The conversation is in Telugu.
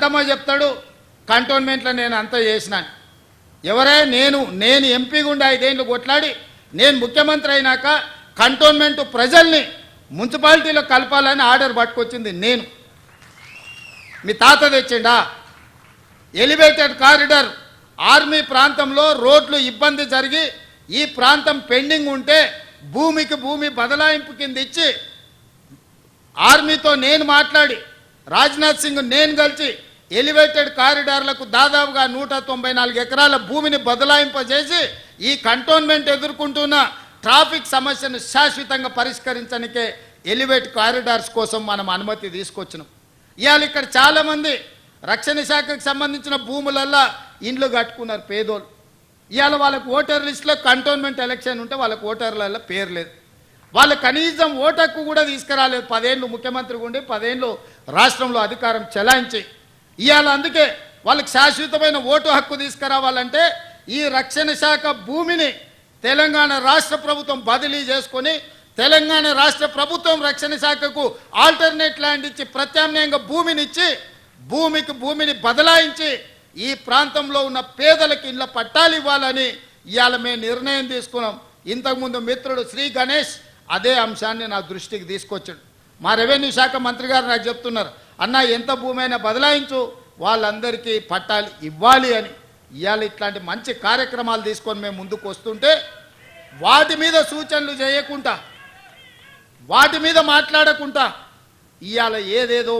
అత్తమ్మ చెప్తాడు కంటోన్మెంట్లో నేను అంతా చేసినాను. ఎవరే నేను ఎంపీ గుండా 5 ఏళ్ళు కొట్లాడి నేను ముఖ్యమంత్రి అయినాక కంటోన్మెంట్ ప్రజల్ని మున్సిపాలిటీలో కలపాలని ఆర్డర్ పట్టుకొచ్చింది నేను. మీ తాత తెచ్చిండా? ఎలివేటెడ్ కారిడార్ ఆర్మీ ప్రాంతంలో రోడ్లు ఇబ్బంది జరిగి ఈ ప్రాంతం పెండింగ్ ఉంటే భూమికి భూమి బదలాయింపు కింద ఇచ్చి ఆర్మీతో నేను మాట్లాడి రాజ్నాథ్ సింగ్ నేను కలిసి ఎలివేటెడ్ కారిడార్లకు దాదాపుగా 194 ఎకరాల భూమిని బదలాయింపజేసి ఈ కంటోన్మెంట్ ఎదుర్కొంటున్న ట్రాఫిక్ సమస్యను శాశ్వతంగా పరిష్కరించడానికే ఎలివేట్ కారిడార్స్ కోసం మనం అనుమతి తీసుకొచ్చినాం. ఇవాళ ఇక్కడ చాలామంది రక్షణ శాఖకు సంబంధించిన భూములల్లో ఇండ్లు కట్టుకున్నారు పేదోళ్ళు. ఇవాళ వాళ్ళకు ఓటర్ లిస్టులో కంటోన్మెంట్ ఎలక్షన్ ఉంటే వాళ్ళకు ఓటర్లలో పేరు లేదు. వాళ్ళు కనీసం ఓటు హక్కు కూడా తీసుకురాలేదు. 10 ఏళ్ళు ముఖ్యమంత్రిగా ఉండి 10 ఏళ్ళు రాష్ట్రంలో అధికారం చెలాయించి ఇవాళ అందుకే వాళ్ళకి శాశ్వతమైన ఓటు హక్కు తీసుకురావాలంటే ఈ రక్షణ శాఖ భూమిని తెలంగాణ రాష్ట్ర ప్రభుత్వం బదిలీ చేసుకొని తెలంగాణ రాష్ట్ర ప్రభుత్వం రక్షణ శాఖకు ఆల్టర్నేట్ ల్యాండ్ ఇచ్చి ప్రత్యామ్నాయంగా భూమినిచ్చి భూమికి భూమిని బదలాయించి ఈ ప్రాంతంలో ఉన్న పేదలకు ఇళ్ళ పట్టాలు ఇవ్వాలని ఇవాళ మేము నిర్ణయం తీసుకున్నాం. ఇంతకుముందు మిత్రుడు శ్రీ గణేష్ అదే అంశాన్ని నా దృష్టికి తీసుకొచ్చాడు. మా రెవెన్యూ శాఖ మంత్రి గారు నాకు చెప్తున్నారు, అన్న ఎంత భూమి అయినా బదలాయించు వాళ్ళందరికీ పట్టాలు ఇవ్వాలి అని. ఇవాళ ఇట్లాంటి మంచి కార్యక్రమాలు తీసుకొని మేము ముందుకు వస్తుంటే వాటి మీద సూచనలు చేయకుండా వాటి మీద మాట్లాడకుండా ఇవాళ ఏదేదో